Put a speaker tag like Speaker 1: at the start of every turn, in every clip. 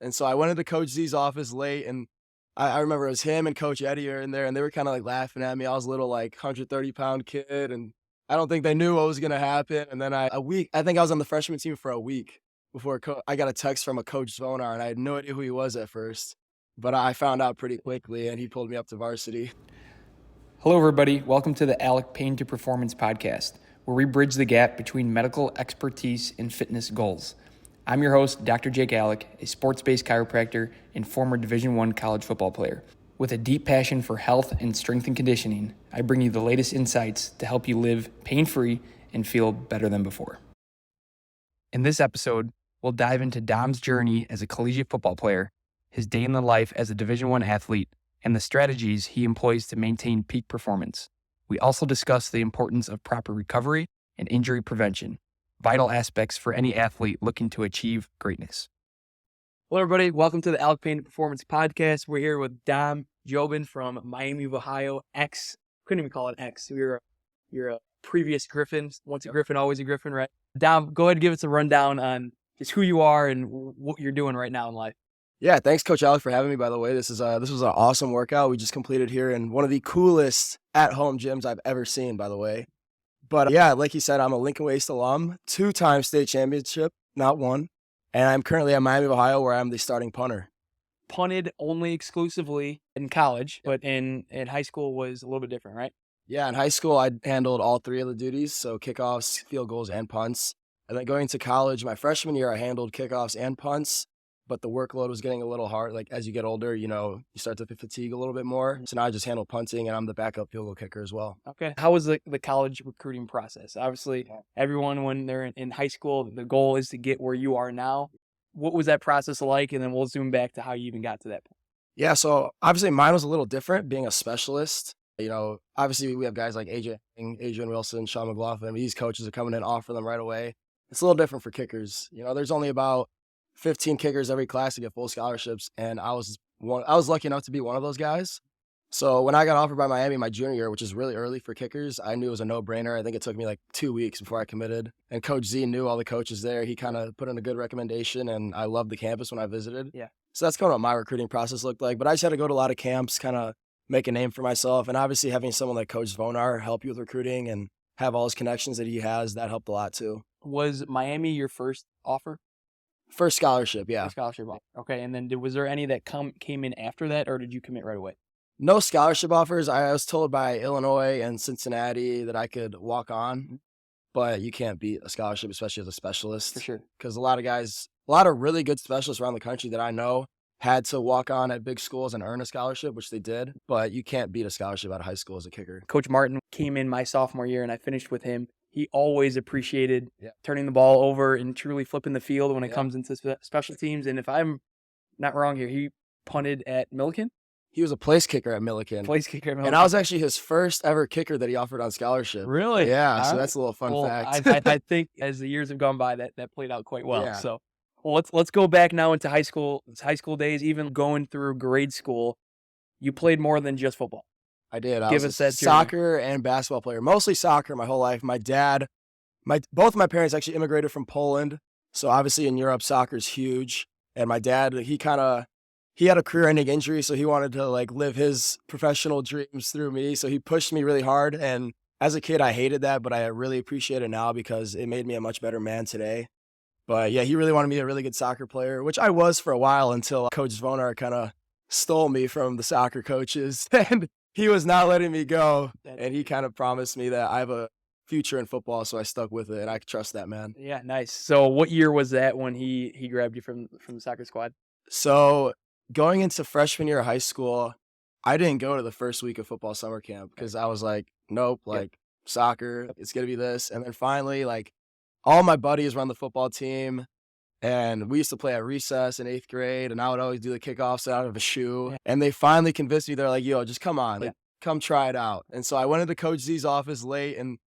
Speaker 1: And so I went into Coach Z's office late, and I remember it was him and Coach Eddie are in there, and they were kind of like laughing at me. I was a little like 130-pound kid, and I don't think they knew what was going to happen. And then I think I was on the freshman team for a week before I got a text from a Coach Zvonar, and I had no idea who he was at first. But I found out pretty quickly, and he pulled me up to varsity.
Speaker 2: Hello, everybody. Welcome to the Aleck Pain to Performance podcast, where we bridge the gap between medical expertise and fitness goals. I'm your host, Dr. Jake Aleck, a sports-based chiropractor and former Division I college football player. With a deep passion for health and strength and conditioning, I bring you the latest insights to help you live pain-free and feel better than before. In this episode, we'll dive into Dom's journey as a collegiate football player, his day in the life as a Division I athlete, and the strategies he employs to maintain peak performance. We also discuss the importance of proper recovery and injury prevention, vital aspects for any athlete looking to achieve greatness. Hello, everybody. Welcome to the Aleck Pain Performance Podcast. We're here with Dom Dzioban from Miami of Ohio. Couldn't even call it X. You're a previous Griffin. Once a Griffin, always a Griffin, right? Dom, go ahead and give us a rundown on just who you are and what you're doing right now in life.
Speaker 1: Yeah, thanks, Coach Aleck, for having me, by the way. This was an awesome workout we just completed here in one of the coolest at-home gyms I've ever seen, by the way. But yeah, like you said, I'm a Lincoln Waste alum, 2-time state championship, not one. And I'm currently at Miami of Ohio, where I'm the starting punter.
Speaker 2: Punted only exclusively in college, but in high school was a little bit different, right?
Speaker 1: Yeah, in high school, I handled all three of the duties, so kickoffs, field goals, and punts. And then going to college, my freshman year, I handled kickoffs and punts. But the workload was getting a little hard. Like, as you get older, you start to fatigue a little bit more. So now I just handle punting, and I'm the backup field goal kicker as well.
Speaker 2: Okay. How was the college recruiting process? Obviously, everyone, when they're in high school, the goal is to get where you are now. What was that process like? And then we'll zoom back to how you even got to that point.
Speaker 1: Yeah, so obviously mine was a little different, being a specialist. Obviously we have guys like Adrian Wilson, Sean McLaughlin. These coaches are coming in, offering them right away. It's a little different for kickers. There's only about 15 kickers every class to get full scholarships, and I was lucky enough to be one of those guys. So when I got offered by Miami my junior year, which is really early for kickers, I knew it was a no-brainer. I think it took me like 2 weeks before I committed. And Coach Z knew all the coaches there. He kind of put in a good recommendation, and I loved the campus when I visited.
Speaker 2: Yeah.
Speaker 1: So that's kind of what my recruiting process looked like. But I just had to go to a lot of camps, kind of make a name for myself. And obviously having someone like Coach Zvonar help you with recruiting and have all his connections that he has, that helped a lot too.
Speaker 2: Was Miami your first offer?
Speaker 1: First scholarship, yeah.
Speaker 2: First scholarship offer. Okay, and then was there any that came in after that, or did you commit right away?
Speaker 1: No scholarship offers. I was told by Illinois and Cincinnati that I could walk on, but you can't beat a scholarship, especially as a specialist.
Speaker 2: For sure.
Speaker 1: Because a lot of really good specialists around the country that I know had to walk on at big schools and earn a scholarship, which they did, but you can't beat a scholarship out of high school as a kicker.
Speaker 2: Coach Martin came in my sophomore year, and I finished with him. He always appreciated turning the ball over and truly flipping the field when it comes into special teams. And if I'm not wrong here, he punted at Milliken?
Speaker 1: He was a place kicker at Milliken. And I was actually his first ever kicker that he offered on scholarship.
Speaker 2: Really?
Speaker 1: Yeah, so that's a little fun fact.
Speaker 2: I think as the years have gone by, that played out quite well. Yeah. So let's go back now into high school days, even going through grade school. You played more than just football.
Speaker 1: I did. I was a soccer and basketball player, mostly soccer my whole life. My dad, both of my parents actually immigrated from Poland. So obviously in Europe, soccer's huge. And my dad, he had a career-ending injury, so he wanted to live his professional dreams through me. So he pushed me really hard. And as a kid, I hated that, but I really appreciate it now because it made me a much better man today. But yeah, he really wanted me to be a really good soccer player, which I was for a while until Coach Zvonar kind of stole me from the soccer coaches. And he was not letting me go, and he kind of promised me that I have a future in football, so I stuck with it, and I trust that man.
Speaker 2: Yeah, nice. So what year was that when he grabbed you from the soccer squad?
Speaker 1: So going into freshman year of high school, I didn't go to the first week of football summer camp because I was like, nope, soccer, it's going to be this. And then finally, all my buddies were on the football team. And we used to play at recess in 8th grade, and I would always do the kickoffs out of a shoe. Yeah. And they finally convinced me. They're like, yo, just come on. Come try it out. And so I went into Coach Z's office late, and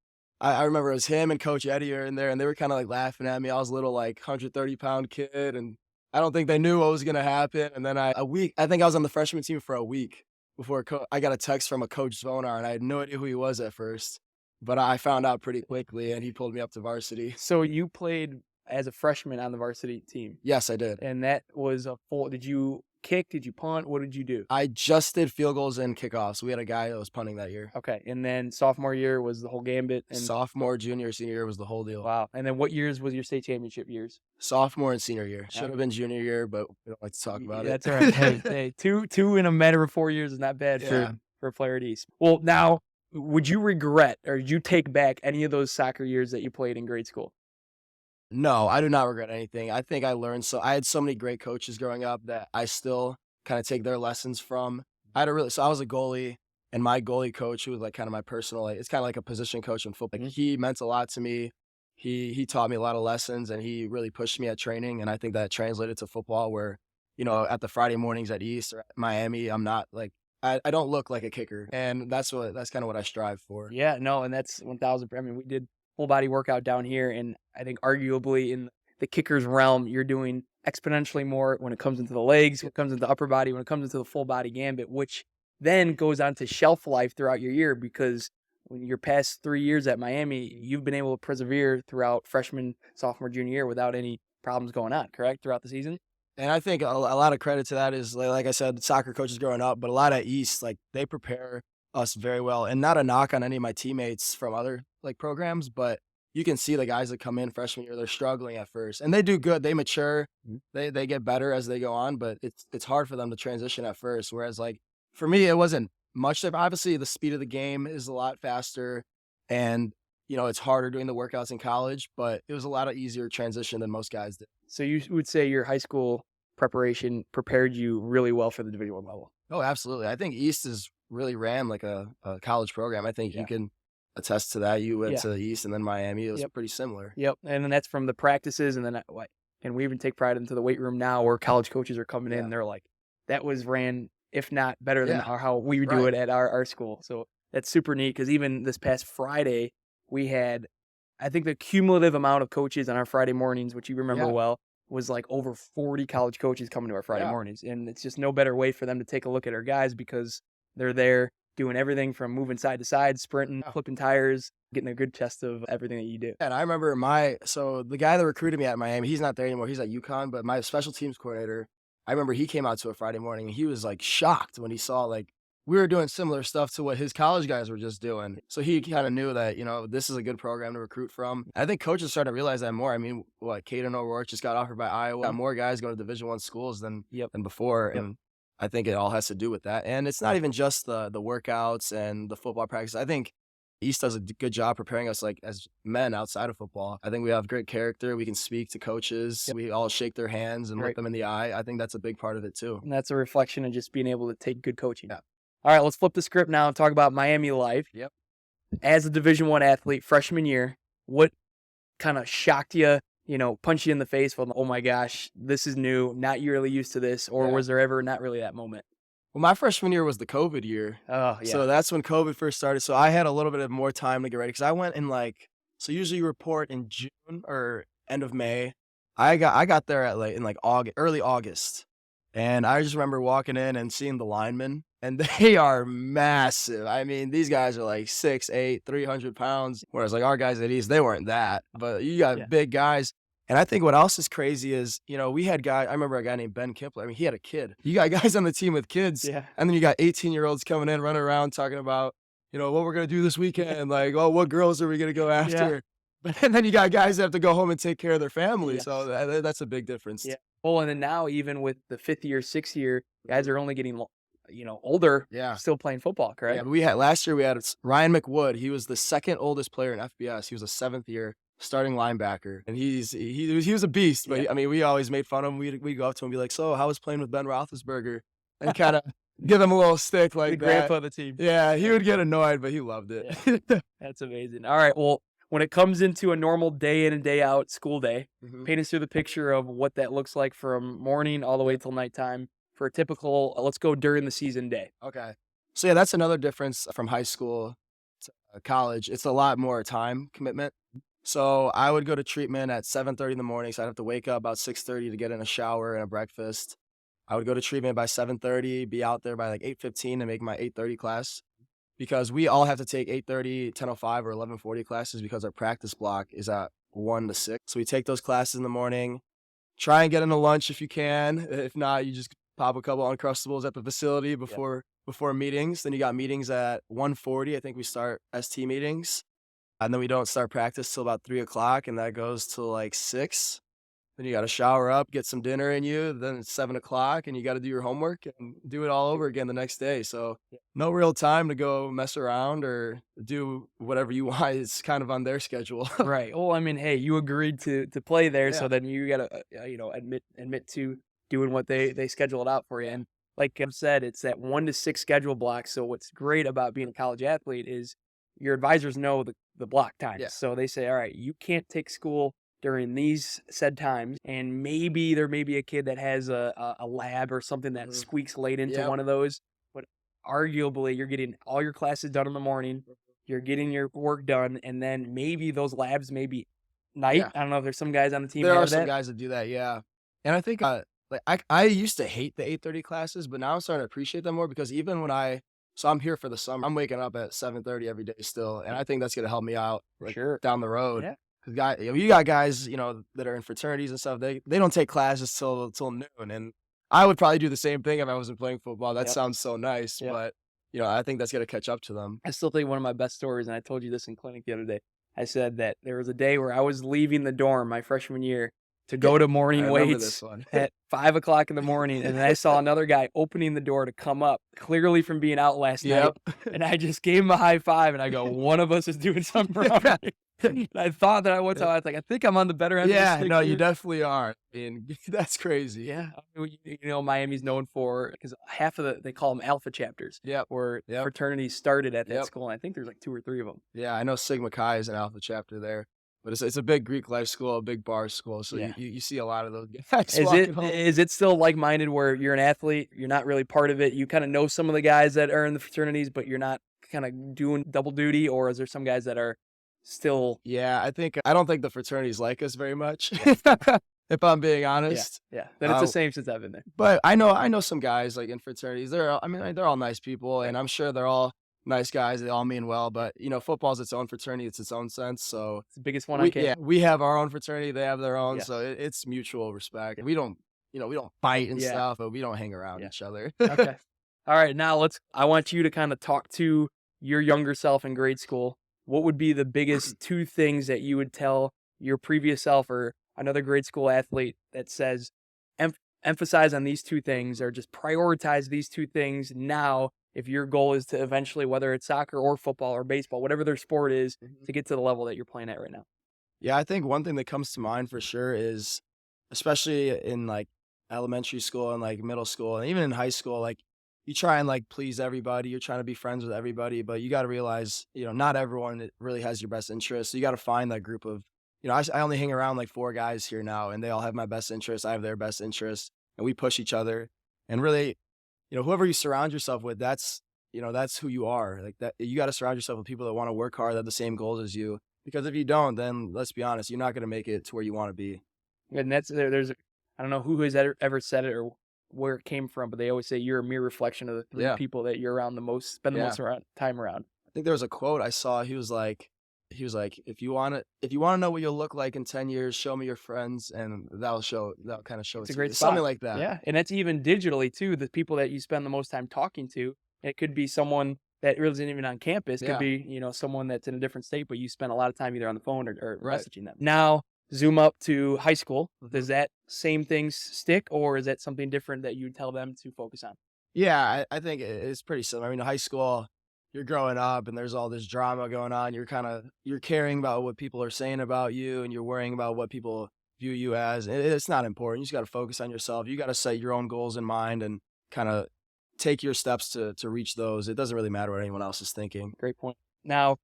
Speaker 1: I remember it was him and Coach Eddie are in there, and they were kind of laughing at me. I was a little 130-pound kid, and I don't think they knew what was going to happen. And then I think I was on the freshman team for a week before I got a text from a Coach Zvonar, and I had no idea who he was at first. But I found out pretty quickly, and he pulled me up to varsity.
Speaker 2: So you played as a freshman on the varsity team.
Speaker 1: Yes, I did.
Speaker 2: And that was a full, did you kick? Did you punt? What did you do?
Speaker 1: I just did field goals and kickoffs. We had a guy that was punting that year.
Speaker 2: Okay. And then sophomore year was the whole gambit. And
Speaker 1: Sophomore, junior, senior year was the whole deal.
Speaker 2: wow. And then what years was your state championship years?
Speaker 1: Sophomore and senior year. Should have been junior year, but we don't like to talk about it.
Speaker 2: That's all right. Hey, two in a matter of 4 years is not bad for a player at East. Well, now, would you regret or did you take back any of those soccer years that you played in grade school?
Speaker 1: No, I do not regret anything. I think I learned I had so many great coaches growing up that I still kind of take their lessons from. I was a goalie, and my goalie coach, who was like kind of my personal, it's kind of like a position coach in football. Like, he meant a lot to me. He taught me a lot of lessons, and he really pushed me at training. And I think that translated to football where, at the Friday mornings at East or at Miami, I'm not like, I don't look like a kicker. And that's kind of what I strive for.
Speaker 2: Yeah, no, and that's 1,000. I mean, we did full body workout down here, and I think arguably in the kicker's realm, you're doing exponentially more when it comes into the legs, when it comes into the upper body, when it comes into the full body gambit, which then goes on to shelf life throughout your year, because when you're past 3 years at Miami, you've been able to persevere throughout freshman, sophomore, junior year without any problems going on, correct, throughout the season?
Speaker 1: And I think a lot of credit to that is, like I said, soccer coaches growing up, but a lot at East, like, they prepare us very well. And not a knock on any of my teammates from other like programs, but you can see the guys that come in freshman year, they're struggling at first, and they do good. They mature, they get better as they go on, but it's hard for them to transition at first. Whereas, like, for me, it wasn't much different. Obviously, the speed of the game is a lot faster, and it's harder doing the workouts in college, but it was a lot of easier transition than most guys did.
Speaker 2: So you would say your high school preparation prepared you really well for the Division I level?
Speaker 1: Oh, absolutely. I think East is really ran like a college program. I think you can attest to that. You went to the East and then Miami. It was pretty similar.
Speaker 2: Yep. And then that's from the practices, and then and we even take pride into the weight room now where college coaches are coming in and they're like, that was ran, if not better than how we do it at our school. So that's super neat, because even this past Friday, we had, I think the cumulative amount of coaches on our Friday mornings, which you remember well, was like over 40 college coaches coming to our Friday mornings. And it's just no better way for them to take a look at our guys, because they're there doing everything from moving side to side, sprinting, flipping tires, getting a good test of everything that you do.
Speaker 1: And I remember the guy that recruited me at Miami, he's not there anymore. He's at UConn, but my special teams coordinator, I remember he came out to a Friday morning and he was like shocked when he saw like we were doing similar stuff to what his college guys were just doing. So he kind of knew that, this is a good program to recruit from. I think coaches started to realize that more. I mean, Caden O'Rourke just got offered by Iowa. Got more guys going to Division I schools than before. And I think it all has to do with that. And it's not even just the workouts and the football practice. I think East does a good job preparing us like as men outside of football. I think we have great character. We can speak to coaches. We all shake their hands and look them in the eye. I think that's a big part of it too.
Speaker 2: And that's a reflection of just being able to take good coaching. Yeah. All right, let's flip the script now and talk about Miami life.
Speaker 1: Yep.
Speaker 2: As a Division I athlete, freshman year, what kind of shocked you, punched you in the face from, oh my gosh, this is new, not really used to this, or was there ever not really that moment?
Speaker 1: Well, my freshman year was the COVID year.
Speaker 2: Oh, yeah.
Speaker 1: So that's when COVID first started. So I had a little bit of more time to get ready, because I went in so usually you report in June or end of May. I got there at in August, early August. And I just remember walking in and seeing the linemen, and they are massive. I mean, these guys are like 6'8", 300 pounds, whereas like our guys at East, they weren't that. But you got big guys. And I think what else is crazy is, we had I remember a guy named Ben Kimpler. I mean, he had a kid. You got guys on the team with kids, and then you got 18-year-olds coming in, running around talking about, what we're going to do this weekend. Like, oh, what girls are we going to go after? But then you got guys that have to go home and take care of their family. So that's a big difference.
Speaker 2: Yeah. Well, and then now even with the 5th year, 6th year, guys are only getting, older, still playing football, correct?
Speaker 1: Yeah, last year we had Ryan McWood. He was the second oldest player in FBS. He was a 7th year starting linebacker, and he was a beast. But I mean, we always made fun of him. We'd go up to him and be like, "So, how was playing with Ben Roethlisberger?" And kind of give him a little stick like
Speaker 2: the
Speaker 1: that.
Speaker 2: grandpa of the team.
Speaker 1: Yeah, he would get annoyed, but he loved it.
Speaker 2: Yeah. That's amazing. All right, well, when it comes into a normal day in and day out school day, paint us through the picture of what that looks like from morning all the way till nighttime for a typical, let's go during the season day.
Speaker 1: Okay. So yeah, that's another difference from high school to college. It's a lot more time commitment. So I would go to treatment at 7:30 in the morning. So I'd have to wake up about 6:30 to get in a shower and a breakfast. I would go to treatment by 7:30, be out there by like 8:15 and make my 8:30 class. Because we all have to take 8:30, 10:05, or 11:40 classes, because our practice block is at 1 to 6. So we take those classes in the morning, try and get into lunch if you can. If not, you just pop a couple Uncrustables at the facility before meetings. Then you got meetings at 1:40. I think we start ST meetings. And then we don't start practice till about 3:00, and that goes till like 6. Then you got to shower up, get some dinner in you. Then it's 7:00, and you got to do your homework and do it all over again the next day. So no real time to go mess around or do whatever you want. It's kind of on their schedule.
Speaker 2: Right. Well, I mean, hey, you agreed to play there,
Speaker 1: Yeah.
Speaker 2: so then you gotta admit to doing what they schedule it out for you. And like I've said, it's that 1 to 6 schedule block. So what's great about being a college athlete is your advisors know the block times.
Speaker 1: Yeah.
Speaker 2: So they say, all right, you can't take school during these said times, and maybe there may be a kid that has a lab or something that squeaks late into
Speaker 1: Yep.
Speaker 2: one of those, but arguably you're getting all your classes done in the morning, you're getting your work done, and then maybe those labs may be night.
Speaker 1: Yeah.
Speaker 2: I don't know if there's some guys on the team
Speaker 1: There
Speaker 2: that
Speaker 1: are
Speaker 2: have
Speaker 1: some
Speaker 2: that.
Speaker 1: guys that do that, yeah. And I think, I used to hate the 8:30 classes, but now I'm starting to appreciate them more because even when so I'm here for the summer. I'm waking up at 7:30 every day still, and I think that's gonna help me out,
Speaker 2: For
Speaker 1: like,
Speaker 2: sure.
Speaker 1: down the road.
Speaker 2: Yeah.
Speaker 1: 'Cause you got guys, that are in fraternities and stuff, they don't take classes till noon, and I would probably do the same thing if I wasn't playing football. That
Speaker 2: Yep.
Speaker 1: sounds so nice,
Speaker 2: Yep.
Speaker 1: but, I think that's gonna catch up to them.
Speaker 2: I still think one of my best stories, and I told you this in clinic the other day. I said that there was a day where I was leaving the dorm my freshman year to go to
Speaker 1: I
Speaker 2: morning
Speaker 1: remember
Speaker 2: weights
Speaker 1: this one.
Speaker 2: at 5:00 in the morning, and then I saw another guy opening the door to come up, clearly from being out last night.
Speaker 1: Yep.
Speaker 2: And I just gave him a high five, and I go, one of us is doing something wrong. And I thought that I was like, I think I'm on the better end of the
Speaker 1: Yeah,
Speaker 2: stick
Speaker 1: no, you
Speaker 2: here.
Speaker 1: definitely are. I mean, that's crazy.
Speaker 2: Yeah, I mean, Miami's known for, because half of they call them alpha chapters,
Speaker 1: Yep.
Speaker 2: where
Speaker 1: Yep.
Speaker 2: fraternities started at that
Speaker 1: Yep.
Speaker 2: school, and I think there's like 2 or 3 of them.
Speaker 1: Yeah, I know Sigma Chi is an alpha chapter there, but it's a big Greek life school, a big bar school, so
Speaker 2: Yeah.
Speaker 1: you see a lot of those guys
Speaker 2: Is
Speaker 1: walking home.
Speaker 2: it still like-minded where you're an athlete, you're not really part of it, you kind of know some of the guys that are in the fraternities, but you're not kind of doing double duty, or is there some guys that are still?
Speaker 1: Yeah, I don't think the fraternities like us very much, if I'm being honest.
Speaker 2: Yeah, then it's the
Speaker 1: Uh,
Speaker 2: same since I've been there.
Speaker 1: But I know some guys, like, in fraternities. They're all nice people, and I'm sure they're all nice guys. They all mean well, but, football's its own fraternity. It's its own sense, so
Speaker 2: It's the biggest one on campus.
Speaker 1: we have our own fraternity, they have their own,
Speaker 2: Yeah.
Speaker 1: so it's mutual respect. And we don't fight and
Speaker 2: Yeah.
Speaker 1: stuff, but we don't hang around
Speaker 2: Yeah.
Speaker 1: each other.
Speaker 2: Okay. All right, now I want you to kind of talk to your younger self in grade school. What would be the biggest 2 things that you would tell your previous self or another grade school athlete that says, emphasize on these 2 things, or just prioritize these 2 things now if your goal is to eventually, whether it's soccer or football or baseball, whatever their sport is, to get to the level that you're playing at right now?
Speaker 1: Yeah, I think one thing that comes to mind for sure is, especially in, like, elementary school and, like, middle school and even in high school, like, you try and, like, please everybody. You're trying to be friends with everybody, but you gotta realize, not everyone really has your best interest. So you gotta find that group of, I only hang around, like, 4 guys here now, and they all have my best interest. I have their best interest, and we push each other. And really, whoever you surround yourself with, that's who you are. Like, that, you gotta surround yourself with people that wanna work hard, that have the same goals as you. Because if you don't, then let's be honest, you're not gonna make it to where you wanna be.
Speaker 2: And there's I don't know who has ever said it or where it came from, but they always say you're a mere reflection of the 3
Speaker 1: Yeah.
Speaker 2: people that you're around the most, spend the
Speaker 1: Yeah.
Speaker 2: most time around.
Speaker 1: I think there was a quote I saw. He was like, if you wanna know what you'll look like in 10 years, show me your friends, and that'll kind of show
Speaker 2: It's
Speaker 1: it
Speaker 2: a
Speaker 1: to
Speaker 2: great
Speaker 1: you. Something
Speaker 2: spot.
Speaker 1: like that.
Speaker 2: Yeah, and that's even digitally too. The people that you spend the most time talking to, it could be someone that really isn't even on campus. Could
Speaker 1: Yeah.
Speaker 2: be someone that's in a different state, but you spend a lot of time either on the phone or
Speaker 1: Right.
Speaker 2: messaging them. Now zoom up to high school.
Speaker 1: Mhm.
Speaker 2: Does that same things stick, or is that something different that you tell them to focus on?
Speaker 1: Yeah, I think it's pretty similar. I mean, in high school, you're growing up and there's all this drama going on. You're caring about what people are saying about you, and you're worrying about what people view you as. It's not important. You just got to focus on yourself. You got to set your own goals in mind and kind of take your steps to reach those. It doesn't really matter what anyone else is thinking.
Speaker 2: Great point. Now,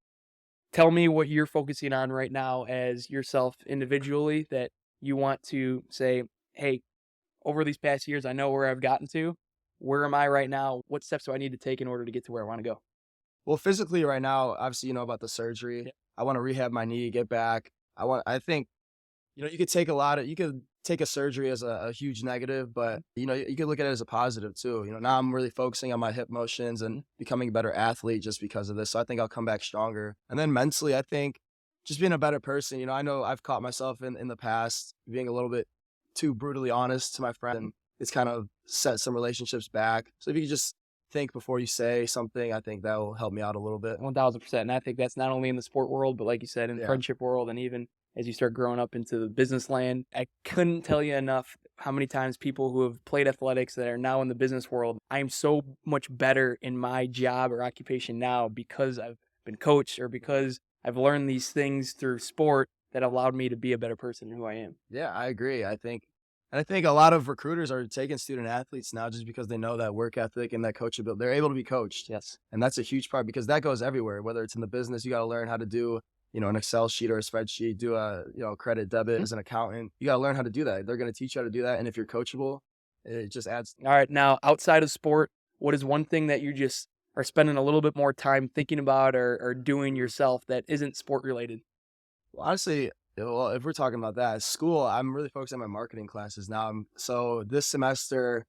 Speaker 2: tell me what you're focusing on right now as yourself individually that you want to say, hey, over these past years, I know where I've gotten to. Where am I right now? What steps do I need to take in order to get to where I want to go?
Speaker 1: Well, physically right now, obviously, about the surgery.
Speaker 2: Yeah.
Speaker 1: I want to rehab my knee, get back. I think, you could take a surgery as a huge negative, but, you could look at it as a positive too. Now I'm really focusing on my hip motions and becoming a better athlete just because of this. So I think I'll come back stronger. And then mentally, I think just being a better person. I know I've caught myself in the past being a little bit too brutally honest to my friend. And it's kind of set some relationships back. So if you could just think before you say something, I think that will help me out a little bit.
Speaker 2: 1000%. And I think that's not only in the sport world, but like you said, in the friendship world, and even as you start growing up into the business land. I couldn't tell you enough how many times people who have played athletics that are now in the business world, I am so much better in my job or occupation now because I've been coached or because I've learned these things through sport that allowed me to be a better person than who I am.
Speaker 1: Yeah, I agree. I think a lot of recruiters are taking student athletes now just because they know that work ethic and that coachability. They're able to be coached.
Speaker 2: Yes.
Speaker 1: And that's a huge part because that goes everywhere. Whether it's in the business, you got to learn how to do, an Excel sheet or a spreadsheet, do a, credit debit as an accountant. You got to learn how to do that. They're going to teach you how to do that. And if you're coachable, it just adds.
Speaker 2: All right. Now, outside of sport, what is one thing that you just are spending a little bit more time thinking about or doing yourself that isn't sport related?
Speaker 1: Well, honestly, if we're talking about that, school, I'm really focused on my marketing classes now. So this semester,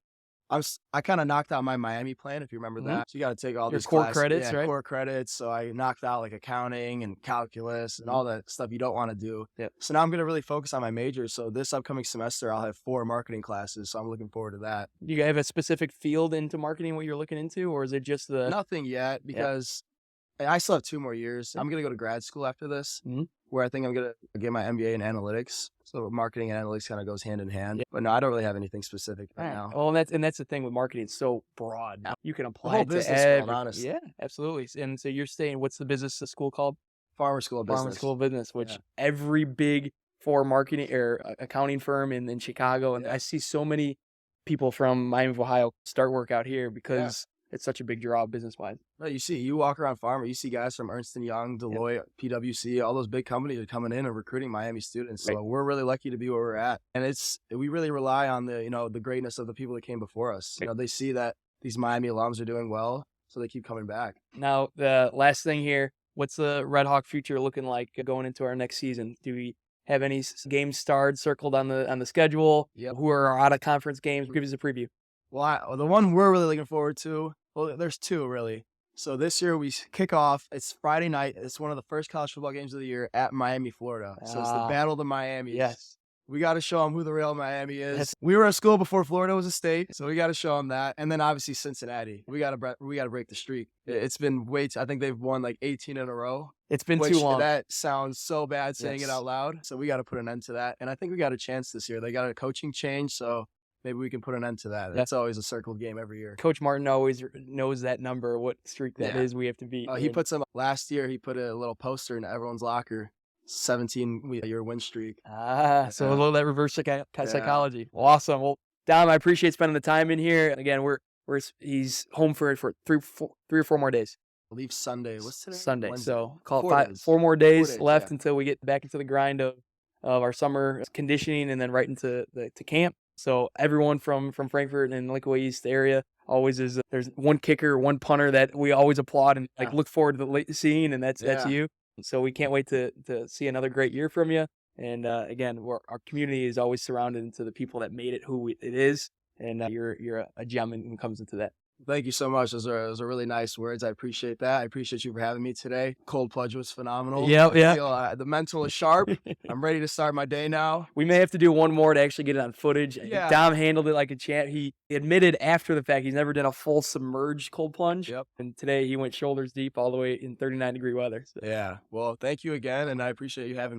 Speaker 1: I kind of knocked out my Miami plan, if you remember that. So you got to take all
Speaker 2: Your
Speaker 1: these
Speaker 2: core
Speaker 1: classes,
Speaker 2: credits, right?
Speaker 1: Core credits. So I knocked out like accounting and calculus and all that stuff you don't want to do.
Speaker 2: Yep.
Speaker 1: So now I'm going to really focus on my major. So this upcoming semester, I'll have 4 marketing classes. So I'm looking forward to that.
Speaker 2: You have a specific field into marketing, what you're looking into, or is it just
Speaker 1: Nothing yet because I still have 2 more years. I'm going to go to grad school after this, where I think I'm going to get my MBA in analytics. So marketing and analytics kind of goes hand in hand.
Speaker 2: Yeah.
Speaker 1: But no, I don't really have anything specific right now.
Speaker 2: Well, and that's the thing with marketing. It's so broad. You can apply
Speaker 1: whole
Speaker 2: it to
Speaker 1: business world, honestly.
Speaker 2: Yeah, absolutely. And so you're saying, what's the business school called?
Speaker 1: Farmer School of Business.
Speaker 2: Farmer School of Business, which every big for marketing or accounting firm in Chicago. And I see so many people from Miami of Ohio start work out here because it's such a big draw business-wise.
Speaker 1: No, you walk around Farmer, you see guys from Ernst & Young, Deloitte, PwC, all those big companies are coming in and recruiting Miami students. So we're really lucky to be where we're at. And we really rely on the greatness of the people that came before us. They see that these Miami alums are doing well, so they keep coming back.
Speaker 2: Now, the last thing here, what's the Redhawk future looking like going into our next season? Do we have any games starred circled on the schedule?
Speaker 1: Yep.
Speaker 2: Who are out of conference games? Give us a preview.
Speaker 1: Well, the one we're really looking forward to, well, there's 2 really. So this year we kick off, it's Friday night. It's one of the first college football games of the year at Miami, Florida. So it's the Battle of the Miamis.
Speaker 2: Yes.
Speaker 1: We got to show them who the real Miami is. We were a school before Florida was a state, so we got to show them that. And then obviously Cincinnati. We got to break the streak. It's been I think they've won like 18 in a row.
Speaker 2: It's been too long.
Speaker 1: That sounds so bad saying it out loud. So we got to put an end to that. And I think we got a chance this year. They got a coaching change, so maybe we can put an end to that. That's always a circled game every year.
Speaker 2: Coach Martin always knows that number, what streak that is we have to beat.
Speaker 1: He puts them last year. He put a little poster in everyone's locker. 17-year win streak.
Speaker 2: So a little of that reverse psychology. Well, awesome. Well, Dom, I appreciate spending the time in here. Again, he's home for 3 or 4 more days.
Speaker 1: I believe Sunday. What's today?
Speaker 2: Sunday.
Speaker 1: Wednesday.
Speaker 2: So call it 4 more days left until we get back into the grind of our summer conditioning and then right into to camp. So everyone from Frankfurt and Lakeway East area always there's one kicker, one punter that we always applaud and look forward to seeing, and that's you. So we can't wait to see another great year from you. And again, our community is always surrounded into the people that made it who it is. And you're a gem when it comes into that.
Speaker 1: Thank you so much. Those are really nice words. I appreciate that. I appreciate you for having me today. Cold plunge was phenomenal.
Speaker 2: Yeah.
Speaker 1: I feel, the mental is sharp. I'm ready to start my day now.
Speaker 2: We may have to do one more to actually get it on footage.
Speaker 1: Yeah.
Speaker 2: Dom handled it like a champ. He admitted after the fact he's never done a full submerged cold plunge.
Speaker 1: Yep.
Speaker 2: And today he went shoulders deep all the way in 39-degree weather. So.
Speaker 1: Yeah. Well, thank you again, and I appreciate you having me.